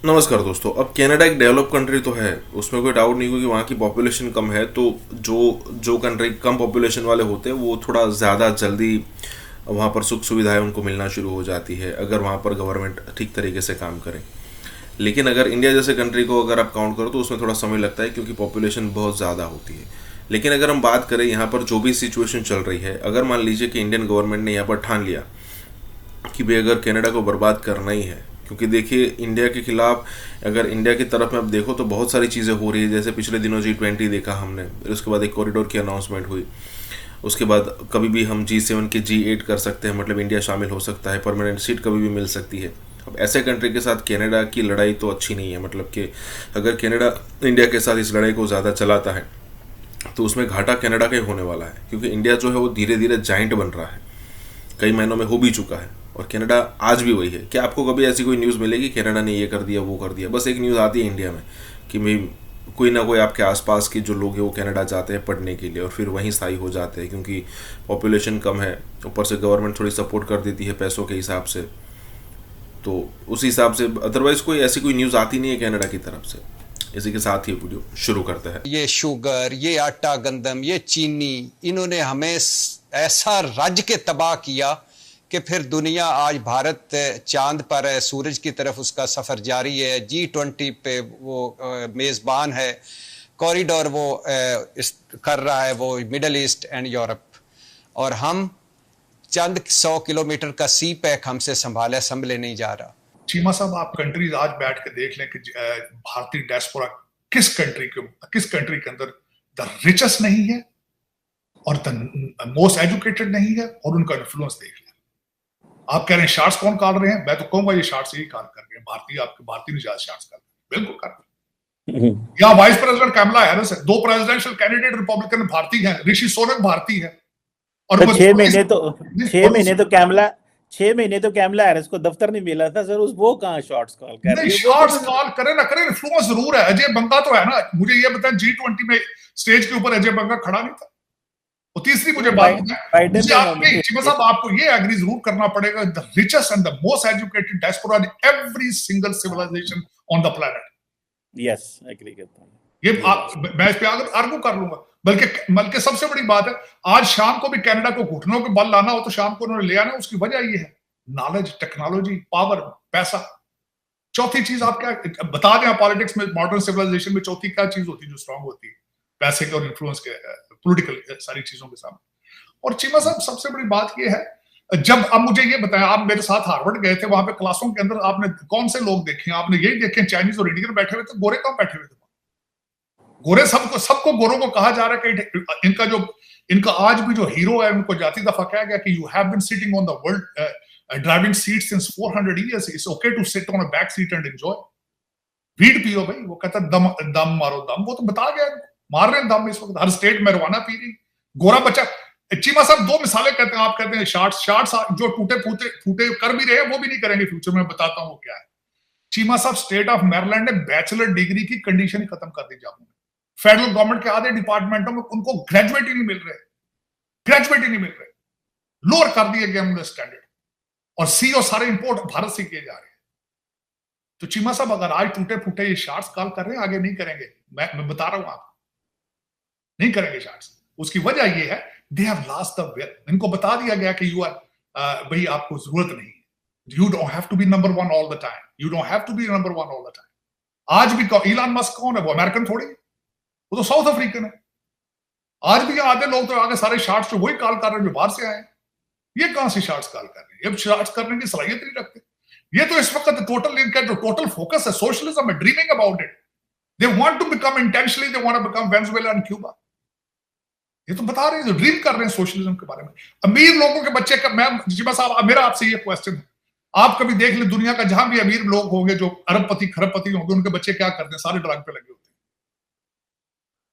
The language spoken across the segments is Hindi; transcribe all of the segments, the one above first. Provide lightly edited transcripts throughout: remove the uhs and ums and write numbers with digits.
नमस्कार दोस्तों। अब कनाडा एक डेवलप कंट्री तो है, उसमें कोई डाउट नहीं, क्योंकि वहाँ की पॉपुलेशन कम है। तो जो जो कंट्री कम पॉपुलेशन वाले होते हैं वो थोड़ा ज़्यादा जल्दी वहाँ पर सुख सुविधाएं उनको मिलना शुरू हो जाती है, अगर वहाँ पर गवर्नमेंट ठीक तरीके से काम करे। लेकिन अगर इंडिया जैसे कंट्री को अगर आप काउंट करो तो उसमें थोड़ा समय लगता है, क्योंकि पॉपुलेशन बहुत ज़्यादा होती है। लेकिन अगर हम बात करें यहाँ पर जो भी सिचुएशन चल रही है, अगर मान लीजिए कि इंडियन गवर्नमेंट ने यहाँ पर ठान लिया कि भाई अगर कनाडा को बर्बाद करना ही है, क्योंकि देखिए इंडिया के खिलाफ अगर इंडिया की तरफ में अब देखो तो बहुत सारी चीज़ें हो रही है। जैसे पिछले दिनों G20 देखा हमने, फिर उसके बाद एक कॉरिडोर की अनाउंसमेंट हुई। उसके बाद कभी भी हम G7 के G8 कर सकते हैं, मतलब इंडिया शामिल हो सकता है, परमानेंट सीट कभी भी मिल सकती है। अब ऐसे कंट्री के साथ कनाडा की लड़ाई तो अच्छी नहीं है, मतलब कि अगर कनाडा इंडिया के साथ इस लड़ाई को ज़्यादा चलाता है तो उसमें घाटा कनाडा का ही होने वाला है, क्योंकि इंडिया जो है वो धीरे धीरे जाइंट बन रहा है, कई महीनों में हो भी चुका है। और कनाडा आज भी वही है। क्या आपको कभी ऐसी कोई न्यूज़ मिलेगी कनाडा ने ये कर दिया वो कर दिया? बस एक न्यूज़ आती है इंडिया में कि भाई कोई ना कोई आपके आसपास के जो लोग हैं वो कनाडा जाते हैं पढ़ने के लिए और फिर वहीं स्थायी हो जाते हैं, क्योंकि पॉपुलेशन कम है, ऊपर से गवर्नमेंट थोड़ी सपोर्ट कर देती है पैसों के हिसाब से। तो उस हिसाब से अदरवाइज कोई ऐसी कोई न्यूज़ आती नहीं है कनाडा की तरफ से। इसी के साथ ही वीडियो शुरू करते हैं। ये शुगर, ये आटा गंदम, ये चीनी, इन्होंने हमें ऐसा रज के तबाह किया कि फिर दुनिया आज भारत चांद पर है, सूरज की तरफ उसका सफर जारी है। G20 पे वो मेजबान है, कॉरिडोर वो कर रहा है, वो मिडल ईस्ट एंड यूरोप। और हम चंद 100 किलोमीटर का सी पैक हमसे संभले नहीं जा रहा। चीमा साहब, आप कंट्रीज आज बैठ के देख लें कि भारतीय डायस्पोरा किस कंट्री के अंदर द रिचेस्ट नहीं है और द मोस्ट एजुकेटेड नहीं है, और उनका इन्फ्लुएंस देख लें। आप कह रहे हैं शार्ट्स कौन काट रहे हैं, मैं तो कहूंगा ये शार्ट्स यही काट कर रहे हैं, भारतीय ने ज्यादा शार्ट्स काट रहे हैं, बिल्कुल काट रहे हैं। यहाँ वाइस प्रेसिडेंट कैमला हैरिस है, 2 प्रेसिडेंशियल कैंडिडेट रिपब्लिकन भारतीय हैं, ऋषि सुनक भारतीय है। और तो 6 महीने तो कैमला हैरिस को दफ्तर नहीं मिला था सर, उस वो कहाँ शॉर्ट्स कॉल कर रही है? शॉर्ट्स कॉल करे ना करे, इन्फ्लुएंस जरूर है। अजय बंगा तो है ना, मुझे ये बताएं G20 में स्टेज के ऊपर अजय बंगा खड़ा नहीं था। और तीसरी मुझे बात साहब, आपको ये एग्री जरूर करना पड़ेगा, the richest and the most educated diaspora in every single civilisation on the planet. Yes, agree करता हूं। ये मैं इस पे आर्गू कर लूंगा। बल्कि सबसे बड़ी बात है, आज शाम को भी कनाडा को घुटनों के बल लाना हो तो शाम को उन्होंने ले आना। उसकी वजह ये है नॉलेज, टेक्नोलॉजी, पावर, पैसा। चौथी चीज आप क्या बता दें, पॉलिटिक्स में, मॉडर्न सिविलाइजेशन में चौथी क्या चीज होती है जो स्ट्रांग होती है? पैसे के और इन्फ्लुएंस के, पॉलिटिकल सारी चीजों के सामने। और चीमा साहब, सबसे बड़ी बात यह है, जब अब मुझे ये बताएं, आप मेरे साथ हार्वर्ड गए थे, वहां पे क्लासों के अंदर आपने कौन से लोग देखे? आपने यही देखे चाइनीज और इंडियन बैठे हुए थे, गोरे कहाँ बैठे हुए थे? गोरे सबको गोरों को कहा जा रहा है कि इनका आज भी जो हीरो है, उनको जाती दफा कहा गया कि you have been sitting on the world driving seat since 400 years, it's okay to sit on a back seat and enjoy. Weed पियो भाई, वो कहता दम मारो दम, वो तो बता गया, मार रहे हैं दम इस वक्त, हर स्टेट marijuana पी रही गोरा बच्चा। चीमा साहब, 2 मिसालें कहते हैं, आप कहते हैं शार्ट्स जो टूटे फूटे कर भी रहे हैं, वो भी नहीं करेंगे फ्यूचर में। बताता हूँ क्या है। चीमा साहब, स्टेट ऑफ मैरीलैंड ने बैचलर डिग्री की कंडीशन ही खत्म कर दी जामुन। फेडरल गवर्नमेंट के आधे डिपार्टमेंटों में उनको ग्रेजुएट ही नहीं मिल रहे, लोअर कर दिए गए उन्होंने स्टैंडर्ड, और सीओ सारे इंपोर्ट भारत से किए जा रहे हैं। तो चीमा साहब, अगर आज टूटे फूटे ये शार्ट्स कॉल कर रहे हैं, आगे नहीं करेंगे। मैं बता रहा हूं, आप नहीं करेंगे शार्ट्स। उसकी वजह ये है, they have lost the will. इनको बता दिया गया कि यू आर, भाई आपको जरूरत नहीं, you don't have to be number 1 all the time, you don't have to be number 1 all the time. आज भी इलॉन मस्क कौन है? वो अमेरिकन थोड़ी, वो तो साउथ अफ्रीकन है। आज भी आधे लोग तो आगे सारे शार्ट्स जो वही कॉल कर रहे हैं जो बाहर से आए। ये कहां से शार्ट्स कॉल कर रहे हैं? ये शार्ट्स करने की सलाहियत नहीं रखते। ये तो इस वक्त टोटल फोकस है, सोशलिज्म है, dreaming about it. They want to become intentionally, they want to become Venezuela and Cuba. ये तो बता रहे हैं, ड्रीम कर रहे हैं सोशलिज्म के बारे में। अमीर लोगों के बच्चे का, मैं जिमा साहब, मेरा आपसे ये क्वेश्चन है, आप कभी देख ले दुनिया का जहां भी अमीर लोग होंगे, जो अरबपति खरबपति होंगे, उनके बच्चे क्या करते हैं? सारे ड्रग पे लगे होते हैं,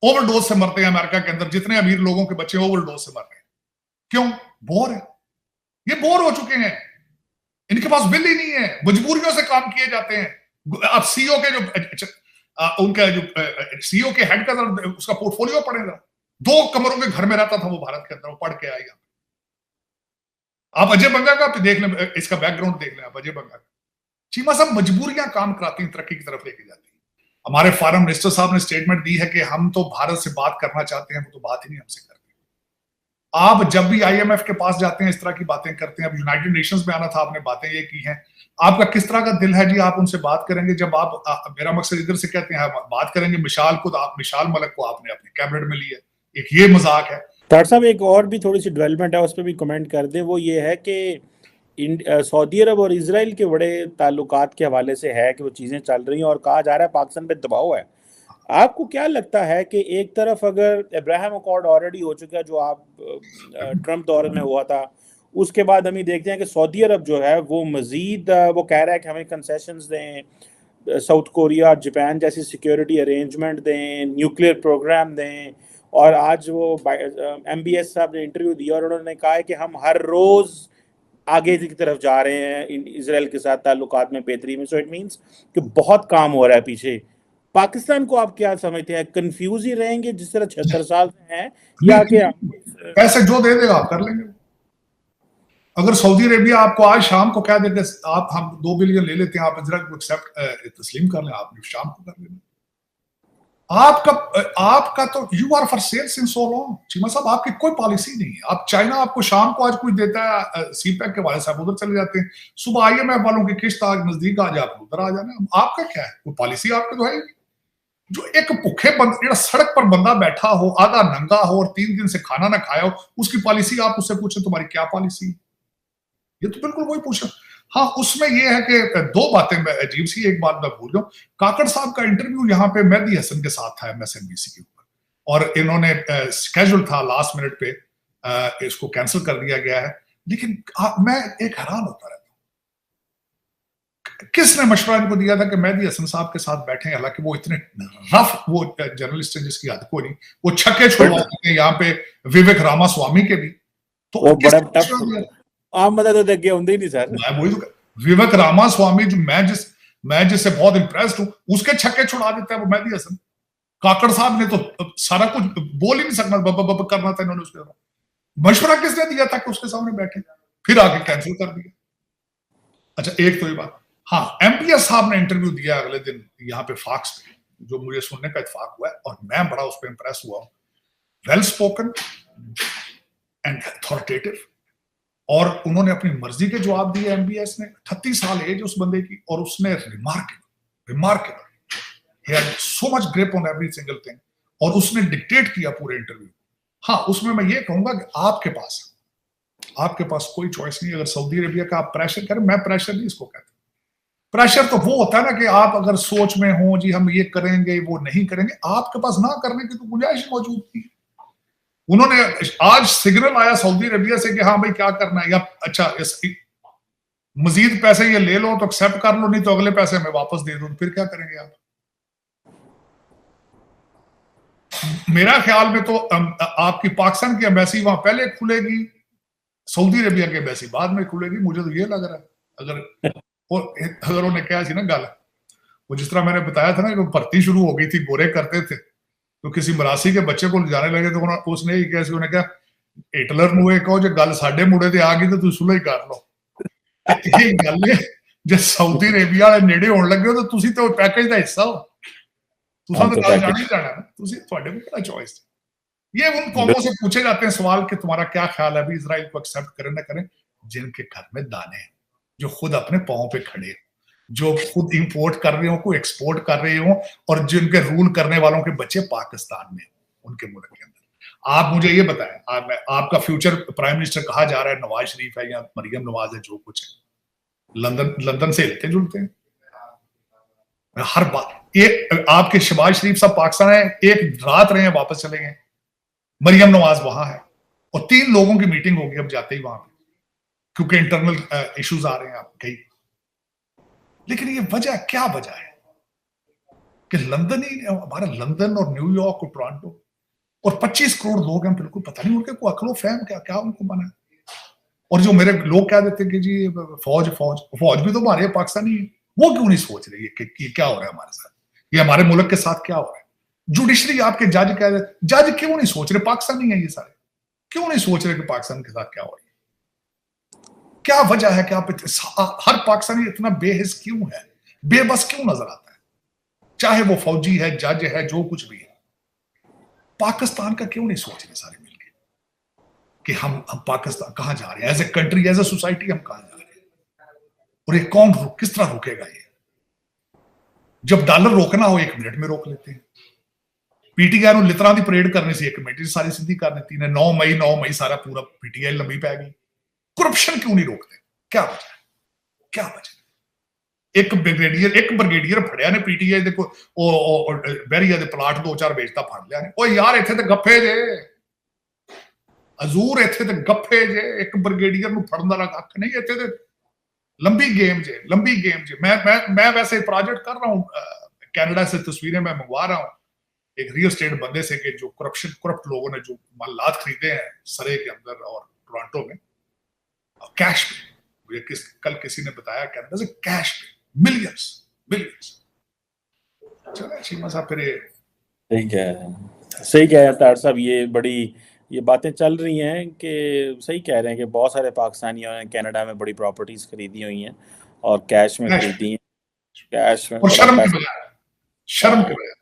ओवरडोज से मरते हैं। अमेरिका के अंदर जितने अमीर लोगों के बच्चे ओवरडोज से मर रहे हैं, क्यों? बोर है, ये बोर हो चुके हैं, इनके पास बिल ही नहीं है, मजबूरियों से काम किए जाते हैं। अब सीईओ के सीईओ के हेड का उसका पोर्टफोलियो पड़ेगा। 2 कमरों के घर में रहता था वो भारत के अंदर, वो पढ़ के आएगा। आप अजय बंगा का देख लें, इसका बैकग्राउंड देख लें आप अजय बंगा का। चीमा साहब मजबूरियां काम कराती हैं, तरक्की की तरफ लेके जाती हैं। हमारे फॉरेन मिनिस्टर साहब ने स्टेटमेंट दी है कि हम तो भारत से बात करना चाहते हैं, वो तो बात ही नहीं हमसे करते। आप जब भी IMF के पास जाते हैं इस तरह की बातें करते हैं, अब यूनाइटेड नेशंस में आना था, आपने बातें ये की हैं, आपका किस तरह का दिल है जी, आप उनसे बात करेंगे? जब आप मेरा मकसद इधर से कहते हैं बात करेंगे मिशाल को, तो आप मिशाल मलिक को आपने अपने कैबिनेट में लिया, एक ये मजाक है। तार साहब एक और भी थोड़ी सी डेवलपमेंट है, उस पर भी कमेंट कर दें। वो ये है कि सऊदी अरब और इसराइल के बड़े ताल्लुकात के हवाले से है कि वो चीज़ें चल रही हैं और कहा जा रहा है पाकिस्तान पे दबाव है। आपको क्या लगता है कि एक तरफ अगर अब्राहम अकॉर्ड ऑलरेडी हो चुका है, जो आप ट्रम्प दौर में हुआ था, उसके बाद हम ये देखते हैं कि सऊदी अरब जो है वो मज़ीद वो कह रहा है कि हमें कंसेशंस दें, साउथ कोरिया जापान जैसी सिक्योरिटी अरेंजमेंट दें, न्यूक्लियर प्रोग्राम दें। और आज वो MBS साहब ने इंटरव्यू दिया और उन्होंने कहा है कि हम हर रोज़ आगे की तरफ जा रहे हैं इसराइल के साथ ताल्लुकात में बेहतरी में। सो इट मीन्स कि बहुत काम हो रहा है पीछे। पाकिस्तान को आप क्या समझते हैं, कंफ्यूज ही रहेंगे जिस तरह 76 साल से हैं, या क्या पैसे जो दे देगा आप कर लेंगे? अगर सऊदी अरेबिया आपको आज शाम को कह देते आप हम 2 बिलियन ले लेते हैं, आप इजराइल को एक्सेप्ट तस्लीम कर लें, आपने शाम को कर लेना। आपका तो you are for sale since so long. Cheema साहब आपकी कोई पॉलिसी नहीं है। आप चाइना आपको शाम को आज कुछ देता है, CPEC के वाले साहब उधर चले जाते हैं, सुबह IMF वालों की किस्त आज नजदीक आ जाए, उधर आ जाना। आपका क्या है? कोई पॉलिसी आपके तो है? जो एक भूखे बंदा सड़क पर बंदा बैठा हो, आधा नंगा हो और 3 दिन से खाना ना खाया हो, उसकी पॉलिसी आप उससे पूछे तुम्हारी क्या पॉलिसी? ये तो बिल्कुल वही पूछा। हाँ, उसमें ये है कि 2 बातें मैं अजीब सी, एक बात मैं भूल जाऊं, काकड़ साहब का इंटरव्यू यहाँ पे मेहदी हसन के साथ था MSNBC के ऊपर, और इन्होंने स्केड्यूल था लास्ट मिनट पे, इसको कैंसिल कर दिया गया है। लेकिन मैं एक हैरान होता रहता हूं, किसने मशवरा इनको दिया था कि मेहदी हसन साहब के साथ बैठे? हालांकि वो इतने रफ वो जर्नलिस्ट है जिसकी हद को नहीं, वो छक्के छुड़वा देते हैं यहाँ पे विवेक रामास्वामी के भी। तो वो बड़ा टफ आम मदद तो अगे होंगे ही नहीं सर। मैं वही तो, विवेक रामास्वामी जो मैं जिससे बहुत इंप्रेस्ड हूं, उसके छक्के छुड़ा देता है वो मेहदी हसन। काकड़ साहब ने तो सारा कुछ बोल ही नहीं सकना, बब करना था इन्होंने उसके साथ। मशवरा किसने दिया था कि उसके सामने बैठे, फिर आके कैंसिल कर दिया। अच्छा, एक तो ये बात। हाँ, MPS साहब ने इंटरव्यू दिया अगले दिन यहाँ पे फॉक्स पे, जो मुझे सुनने का इत्तेफाक हुआ है और मैं बड़ा उस पर इंप्रेस हुआ हूँ। वेल स्पोकन एंड अथॉरिटेटिव, और उन्होंने अपनी मर्जी के जवाब दिए। MBS ने 38 साल एज उस बंदे की, और उसने remarkable he had so much grip on every single thing, और उसने डिक्टेट किया पूरे इंटरव्यू। हाँ, उसमें मैं ये कहूंगा कि आपके पास कोई चॉइस नहीं। अगर सऊदी अरेबिया का आप प्रेशर करें, मैं प्रेशर नहीं इसको कहता। प्रेशर तो वो होता है ना कि आप अगर सोच में हो जी हम ये करेंगे वो नहीं करेंगे, आपके पास ना करने की तो गुंजाइश मौजूद थी। उन्होंने आज सिग्नल आया सऊदी अरेबिया से कि हाँ भाई क्या करना है, या अच्छा मजीद पैसे ये ले लो तो एक्सेप्ट कर लो, नहीं तो अगले पैसे हमें वापस दे दो। फिर क्या करेंगे आप? मेरा ख्याल में तो आपकी पाकिस्तान की एम्बेसी वहां पहले खुलेगी, सऊदी अरेबिया की एम्बेसी बाद में खुलेगी, मुझे तो ये लग रहा है। अगर उन्हें क्या थी ना गल, वो जिस तरह मैंने बताया था ना कि भर्ती शुरू हो गई थी, गोरे करते थे, तो किसी मरासी के बच्चे को जाने लगे तो उसने ही कैसे उन्हें कहा हिटलर ਨੂੰ ਇਹ ਕਹੋ ਜੇ ਗੱਲ ਸਾਡੇ ਮੁੰਡੇ ਤੇ ਆ ਗਈ ਤੇ ਤੁਸੀਂ ਸੁਲਹ ਹੀ ਕਰ ਲਓ। ਇਹ ਗੱਲ ਹੈ ਜੇ ਸਾਊਦੀ ਅਰੇਬੀਆ ਵਾਲੇ ਨੇੜੇ ਹੋਣ ਲੱਗੇ ਤਾਂ ਤੁਸੀਂ ਤਾਂ ਪੈਕੇਜ ਦਾ ਹਿੱਸਾ ਹੋ, ਤੁਸੀਂ ਤਾਂ ਗੱਲ ਜਾਣ ਹੀ ਜਾਣਾ ਨਾ, ਤੁਸੀਂ ਤੁਹਾਡੇ ਕੋਲ ਕਿਹੜਾ ਚॉइस। ये उन कौमों से पूछे जाते हैं सवाल कि तुम्हारा क्या ख्याल है अभी इजराइल को एक्सेप्ट करें ना करें, जिनके घर में दाने हैं, जो खुद अपने पांव पे खड़े, जो खुद इंपोर्ट कर रहे हो, को एक्सपोर्ट कर रहे हो, और जिनके रूल करने वालों के बच्चे पाकिस्तान में, उनके मुल्क के अंदर। आप मुझे ये बताएं, आपका फ्यूचर प्राइम मिनिस्टर कहा जा रहा है नवाज शरीफ है या मरियम नवाज है, जो कुछ है, लंदन से हिलते जुलते हैं हर बात। ये आपके शहबाज शरीफ साहब पाकिस्तान है, एक रात रहे हैं वापस चले गए, मरियम नवाज वहां है, और 3 लोगों की मीटिंग होगी अब जाते ही वहां पे, क्योंकि इंटरनल इश्यूज आ रहे हैं आप कई। लेकिन ये क्या वजह है कि लंदन ही, हमारा लंदन और न्यूयॉर्क और टोरंटो और 25 करोड़ लोग हैं, बिल्कुल पता नहीं उनके को अकलो फहम क्या उनको बना है। और जो मेरे लोग कह देते कि जी फौज भी तो हमारे पाकिस्तानी है, वो क्यों नहीं सोच रही है कि क्या हो रहा है हमारे साथ, ये हमारे मुल्क के साथ क्या हो रहा है। जुडिशरी आपके जज कह रहे, जज क्यों नहीं सोच रहे पाकिस्तानी है ये सारे, क्यों नहीं सोच रहे कि पाकिस्तान के साथ क्या हो रहा है, क्या वजह है कि आप हर पाकिस्तानी इतना बेहिस क्यों है, बेबस क्यों नजर आता है, चाहे वो फौजी है, जज है, जो कुछ भी है। पाकिस्तान का क्यों नहीं सोच रहे सारे मिलकर कि हम पाकिस्तान कहां जा रहे हैं, as a country, as a society हम कहां जा रहे हैं, और ये कौन किस तरह रोकेगा ये। जब डॉलर रोकना हो 1 मिनट में रोक लेते हैं। पीटीआई ਨੂੰ ਲਿਤਰਾਂ ਦੀ ਪਰੇਡ ਕਰਨੀ ਸੀ 1 ਮਿੰਟ ਚ ਸਾਰੀ ਸਿੱਧੀ ਕਰ ਦਿੱਤੀ ਨੇ। 9 ਮਈ ਸਾਰਾ पूरा पीटीआई लंबी पै गई। करप्शन क्यों नहीं रोकते, क्या वजह है, क्या वजह है। एक ब्रिगेडियर फड़िया ने पीटीआई ਦੇ ਬਹਿਰੀਆ ਦੇ ਪਲਾਟ 2-4 ਵੇਚਤਾ ਫੜ ਲਿਆ ਨੇ। ਓਏ ਯਾਰ ਇੱਥੇ ਤੇ ਗੱਫੇ ਜੇ, ਹਜ਼ੂਰ ਇੱਥੇ ਤੇ ਗੱਫੇ ਜੇ, ਇੱਕ ਬ੍ਰਿਗੇਡੀਅਰ ਨੂੰ ਫੜਨ ਦਾ ਕੱਖ ਨਹੀਂ, ਇੱਥੇ ਤੇ लंबी गेम जे, लंबी गेम जे। मैं वैसे प्रोजेक्ट कर रहा हूँ, कनाडा से तस्वीरें मैं मंगवा रहा हूँ एक रियल एस्टेट बंदे से कि जो करप्ट लोगों ने जो मालात खरीदे हैं सरे के अंदर और टोरंटो में, कैश पे। मुझे कल किसी ने बताया कनाडा से कैश पे मिलियंस। चलो चीमा साहब फिर सही कह रहे हैं तार साहब। ये बातें चल रही हैं कि सही कह रहे हैं कि बहुत सारे पाकिस्तानियों ने कनाडा में बड़ी प्रॉपर्टीज खरीदी हुई हैं और कैश में खरीदी हैं, कैश में और शर्म के बजाय